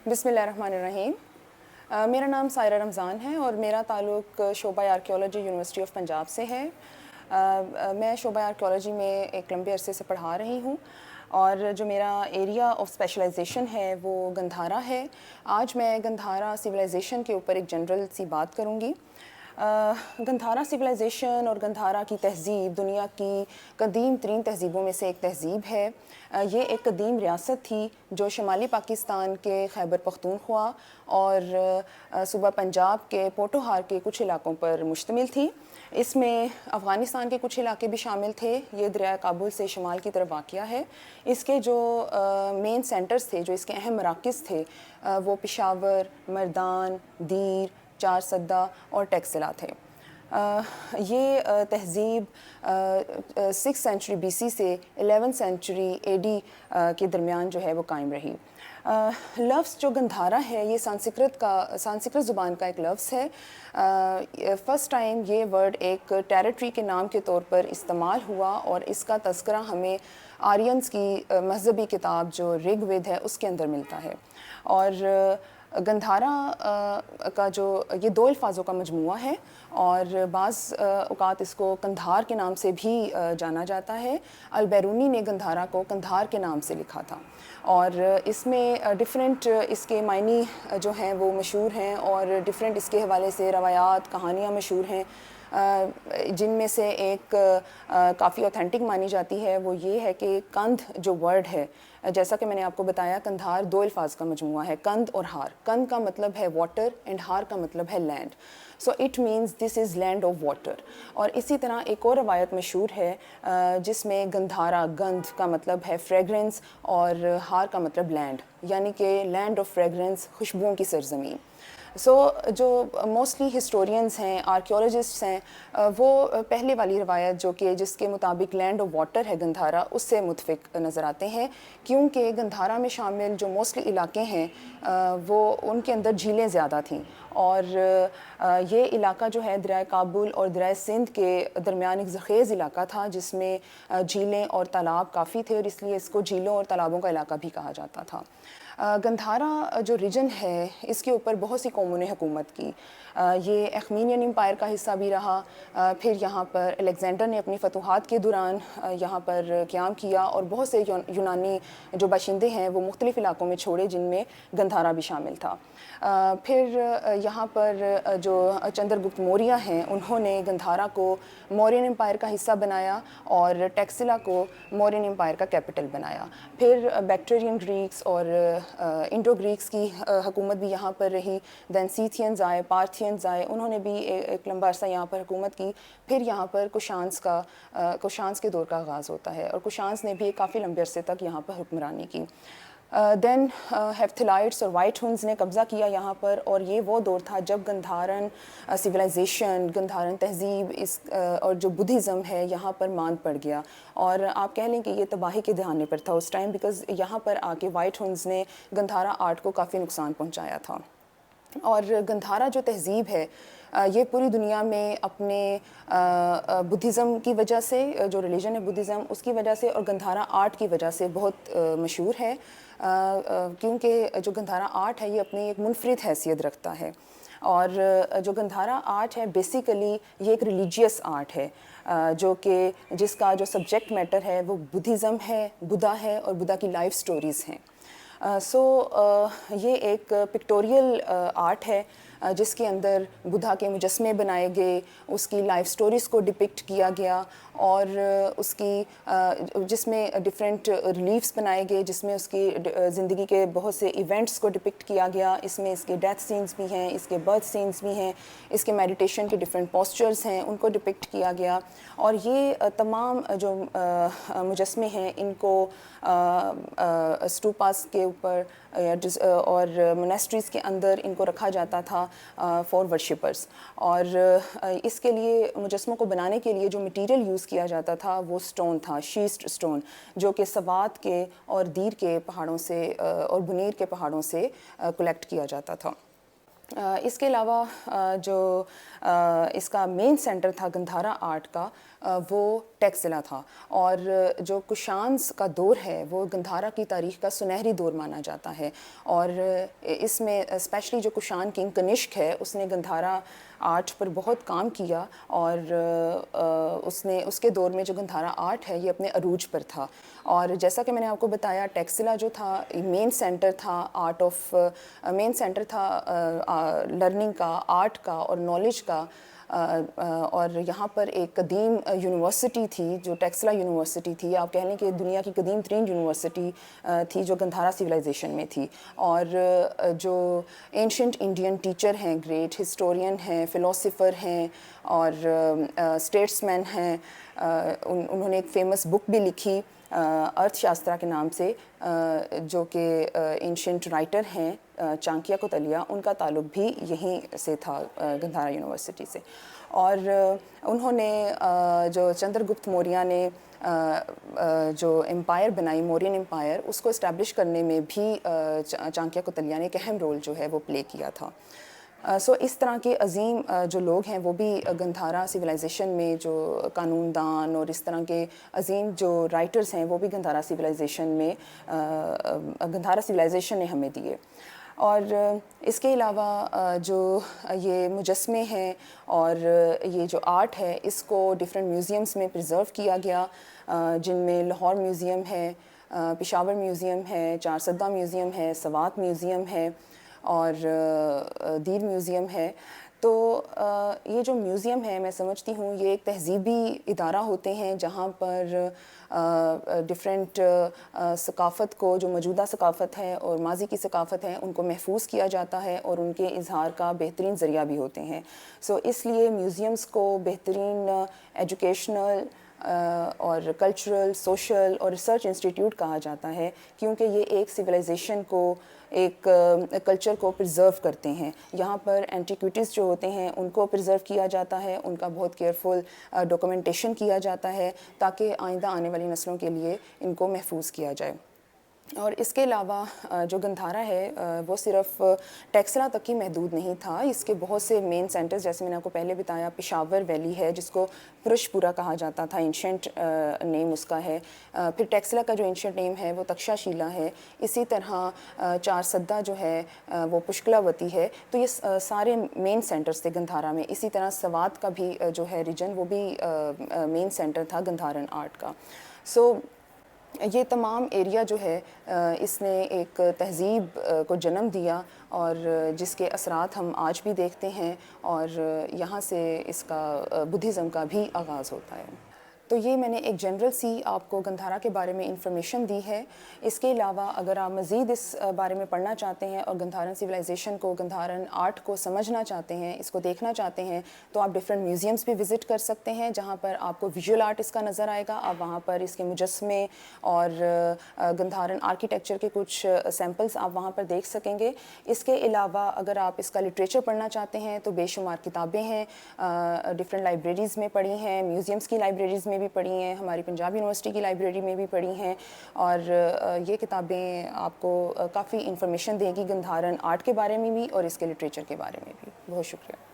بسم اللہ الرحمن الرحیم. میرا نام سائرہ رمضان ہے اور میرا تعلق شعبہ آرکیالوجی یونیورسٹی آف پنجاب سے ہے. میں شعبہ آرکیالوجی میں ایک لمبے عرصے سے پڑھا رہی ہوں اور جو میرا ایریا آف اسپیشلائزیشن ہے وہ گندھارا ہے. آج میں گندھارا سویلائزیشن کے اوپر ایک جنرل سی بات کروں گی. گندھارا سویلائزیشن اور گندھارا کی تہذیب دنیا کی قدیم ترین تہذیبوں میں سے ایک تہذیب ہے. یہ ایک قدیم ریاست تھی جو شمالی پاکستان کے خیبر پختونخوا اور صوبہ پنجاب کے پوٹوہار کے کچھ علاقوں پر مشتمل تھی. اس میں افغانستان کے کچھ علاقے بھی شامل تھے. یہ دریائے کابل سے شمال کی طرف واقع ہے. اس کے جو مین سینٹرز تھے، جو اس کے اہم مراکز تھے، وہ پشاور، مردان، دیر، چار سدہ اور ٹیکسلا تھے. یہ تہذیب 6 سینچری بی سی سے 11 سینچری اے ڈی کے درمیان جو ہے وہ قائم رہی. لفظ جو گندھارا ہے یہ سانسکرت زبان کا ایک لفظ ہے. فرسٹ ٹائم یہ ورڈ ایک ٹیریٹری کے نام کے طور پر استعمال ہوا اور اس کا تذکرہ ہمیں آرینز کی مذہبی کتاب جو رگ وید ہے اس کے اندر ملتا ہے. اور گندھارا کا جو یہ 2 الفاظوں کا مجموعہ ہے اور بعض اوقات اس کو قندھار کے نام سے بھی جانا جاتا ہے. البیرونی نے گندھارا کو قندھار کے نام سے لکھا تھا اور اس میں ڈفرینٹ اس کے معنی جو ہیں وہ مشہور ہیں اور ڈفرینٹ اس کے حوالے سے روایات کہانیاں مشہور ہیں. جن میں سے ایک کافی اوتھینٹک مانی جاتی ہے وہ یہ ہے کہ کندھ جو ورڈ ہے، جیسا کہ میں نے آپ کو بتایا قندھار 2 الفاظ کا مجموعہ ہے، کند اور ہار. کند کا مطلب ہے واٹر اینڈ ہار کا مطلب ہے land. So it means this is land of water. اور اسی طرح ایک اور روایت مشہور ہے جس میں گندھارا گندھ کا مطلب ہے فریگرنس اور ہار کا مطلب لینڈ، یعنی کہ لینڈ آف فریگرنس، خوشبوؤں کی سرزمین. سو جو موسٹلی ہسٹورینز ہیں، آرکیولوجسٹس ہیں، وہ پہلے والی روایت جو کہ جس کے مطابق لینڈ آف واٹر ہے گندھارا، اس سے متفق نظر آتے ہیں، کیونکہ گندھارا میں شامل جو موسٹلی علاقے ہیں وہ ان کے اندر جھیلیں زیادہ تھیں. اور یہ علاقہ جو ہے دریائے کابل اور دریائے سندھ کے درمیان ایک زرخیز علاقہ تھا جس میں جھیلیں اور تالاب کافی تھے اور اس لیے اس کو جھیلوں اور تالابوں کا علاقہ بھی کہا جاتا تھا. گندھارا جو ریجن ہے اس کے اوپر بہت سی قوموں نے حکومت کی. یہ اخمینین امپائر کا حصہ بھی رہا. پھر یہاں پر الیگزینڈر نے اپنی فتوحات کے دوران یہاں پر قیام کیا اور بہت سے یونانی جو باشندے ہیں وہ مختلف علاقوں میں چھوڑے جن میں گندھارا بھی شامل تھا. پھر یہاں پر جو چندر گپت موریہ ہیں انہوں نے گندھارا کو مورین امپائر کا حصہ بنایا اور ٹیکسلا کو مورین امپائر کا کیپٹل بنایا. پھر بیکٹرین گریکس اور انڈو گریکس کی حکومت بھی یہاں پر رہی. دین سیتھینز آئے، پارتھینز آئے، انہوں نے بھی ایک لمبا عرصہ یہاں پر حکومت کی. پھر یہاں پر کشانس کے دور کا آغاز ہوتا ہے اور کشانس نے بھی کافی لمبے عرصے تک یہاں پر حکمرانی کی. دین ہیپتھلائٹس اور وائٹ ہنز نے قبضہ کیا یہاں پر اور یہ وہ دور تھا جب گندھارن سویلائزیشن، گندھارن تہذیب اور جو بدھزم ہے یہاں پر ماند پڑ گیا. اور آپ کہہ لیں کہ یہ تباہی کے دہانے پر تھا اس ٹائم، بیکاز یہاں پر آ کے وائٹ ہنز نے گندھارا آرٹ کو کافی نقصان پہنچایا تھا. اور گندھارا جو تہذیب ہے یہ پوری دنیا میں اپنے بدھزم کی وجہ سے، جو ریلیجن ہے بدھزم اس کی وجہ سے، اور گندھارا آرٹ کی وجہ سے بہت مشہور ہے. کیونکہ جو گندھارا آرٹ ہے یہ اپنی ایک منفرد حیثیت رکھتا ہے. اور جو گندھارا آرٹ ہے بیسیکلی یہ ایک ریلیجیس آرٹ ہے جو کہ جس کا جو سبجیکٹ میٹر ہے وہ بدھزم ہے، بدھا ہے اور بدھا کی لائف سٹوریز ہیں. یہ ایک پکٹوریل آرٹ ہے جس کے اندر بدھا کے مجسمے بنائے گئے، اس کی لائف سٹوریز کو ڈپکٹ کیا گیا اور اس کی جس میں ڈفرینٹ ریلیفس بنائے گئے جس میں اس کی زندگی کے بہت سے ایونٹس کو ڈپکٹ کیا گیا. اس میں اس کے ڈیتھ سینز بھی ہیں، اس کے برتھ سینز بھی ہیں، اس کے میڈیٹیشن کے ڈفرینٹ پوسچرز ہیں ان کو ڈپکٹ کیا گیا. اور یہ تمام جو مجسمے ہیں ان کو اسٹوپاس کے اوپر اور مونیسٹریز کے اندر ان کو رکھا جاتا تھا فار ورشپرز. اور اس کے لیے مجسموں کو بنانے کے لیے جو مٹیریل یوز کیا جاتا تھا وہ سٹون تھا، شیسٹ سٹون، جو کہ سوات کے اور دیر کے پہاڑوں سے اور بنیر کے پہاڑوں سے کلیکٹ کیا جاتا تھا. اس کے علاوہ جو اس کا مین سینٹر تھا گندھارا آرٹ کا وہ ٹیکسلا تھا، اور جو کشانز کا دور ہے وہ گندھارا کی تاریخ کا سنہری دور مانا جاتا ہے، اور اس میں اسپیشلی جو کشان کنگ کنشک ہے اس نے گندھارا آرٹ پر بہت کام کیا، اور اس کے دور میں جو گندھارا آرٹ ہے یہ اپنے عروج پر تھا. اور جیسا کہ میں نے آپ کو بتایا ٹیکسلا جو تھا مین سینٹر تھا مین سینٹر تھا لرننگ کا، آرٹ کا اور نالج کا، اور یہاں پر ایک قدیم یونیورسٹی تھی جو ٹیکسلا یونیورسٹی تھی. آپ کہہ لیں کہ دنیا کی قدیم ترین یونیورسٹی تھی جو گندھارا سویلائزیشن میں تھی. اور جو اینشنٹ انڈین ٹیچر ہیں، گریٹ ہسٹورین ہیں، فلاسفر ہیں اور اسٹیٹس مین ہیں، انہوں نے ایک فیمس بک بھی لکھی ارتھ شاسترا کے نام سے، جو کہ اینشنٹ رائٹر ہیں چانکیہ کوتلیا، ان کا تعلق بھی یہیں سے تھا گندھارا یونیورسٹی سے. اور انہوں نے جو چندر گپت موریہ نے جو امپائر بنائی، مورین امپائر، اس کو اسٹیبلش کرنے میں بھی چانکیہ کوتلیا نے ایک اہم رول جو ہے وہ پلے کیا تھا. سو اس طرح کے عظیم جو لوگ ہیں وہ بھی گندھارا سویلائزیشن میں، جو قانون دان اور اس طرح کے عظیم جو رائٹرز ہیں وہ بھی گندھارا سویلائزیشن نے ہمیں دیے. اور اس کے علاوہ جو یہ مجسمے ہیں اور یہ جو آرٹ ہے اس کو ڈفرینٹ میوزیمز میں پرزرو کیا گیا، جن میں لاہور میوزیم ہے، پشاور میوزیم ہے، چارسدہ میوزیم ہے، سوات میوزیم ہے اور دیر میوزیم ہے. تو یہ جو میوزیم ہے میں سمجھتی ہوں یہ ایک تہذیبی ادارہ ہوتے ہیں جہاں پر ڈفرینٹ ثقافت کو، جو موجودہ ثقافت ہے اور ماضی کی ثقافت ہے، ان کو محفوظ کیا جاتا ہے اور ان کے اظہار کا بہترین ذریعہ بھی ہوتے ہیں. سو اس لیے میوزیمز کو بہترین ایجوکیشنل اور کلچرل، سوشل اور ریسرچ انسٹیٹیوٹ کہا جاتا ہے، کیونکہ یہ ایک سویلائزیشن کو، ایک کلچر کو پرزرو کرتے ہیں. یہاں پر اینٹیکویٹیز جو ہوتے ہیں ان کو پرزرو کیا جاتا ہے، ان کا بہت کیئرفل ڈاکومنٹیشن کیا جاتا ہے تاکہ آئندہ آنے والی نسلوں کے لیے ان کو محفوظ کیا جائے. اور اس کے علاوہ جو گندھارا ہے وہ صرف ٹیکسلا تک ہی محدود نہیں تھا. اس کے بہت سے مین سینٹرز، جیسے میں نے آپ کو پہلے بتایا پشاور ویلی ہے جس کو پرش پورہ کہا جاتا تھا، اینشنٹ نیم اس کا ہے. پھر ٹیکسلا کا جو اینشنٹ نیم ہے وہ تکشا شیلا ہے. اسی طرح چارسدہ جو ہے وہ پشکلاوتی ہے. تو یہ سارے مین سینٹرز تھے گندھارا میں. اسی طرح سوات کا بھی جو ہے ریجن وہ بھی مین سینٹر تھا گندھارن آرٹ کا. سو یہ تمام ایریا جو ہے اس نے ایک تہذیب کو جنم دیا اور جس کے اثرات ہم آج بھی دیکھتے ہیں، اور یہاں سے اس کا بدھزم کا بھی آغاز ہوتا ہے. تو یہ میں نے ایک جنرل سی آپ کو گندھارا کے بارے میں انفارمیشن دی ہے. اس کے علاوہ اگر آپ مزید اس بارے میں پڑھنا چاہتے ہیں اور گندھارن سویلائزیشن کو، گندھارن آرٹ کو سمجھنا چاہتے ہیں، اس کو دیکھنا چاہتے ہیں، تو آپ ڈفرینٹ میوزیمز بھی وزٹ کر سکتے ہیں جہاں پر آپ کو ویژول آرٹ اس کا نظر آئے گا. آپ وہاں پر اس کے مجسمے اور گندھارن آرکیٹیکچر کے کچھ سیمپلز آپ وہاں پر دیکھ سکیں گے. اس کے علاوہ اگر آپ اس کا لٹریچر پڑھنا چاہتے ہیں تو بے شمار کتابیں ہیں، ڈفرینٹ لائبریریز میں پڑھی ہیں، میوزیمز کی لائبریریز میں بھی پڑھی ہیں، ہماری پنجاب یونیورسٹی کی لائبریری میں بھی پڑھی ہیں. اور یہ کتابیں آپ کو کافی انفارمیشن دیں گی گندھارن آرٹ کے بارے میں بھی اور اس کے لٹریچر کے بارے میں بھی. بہت شکریہ.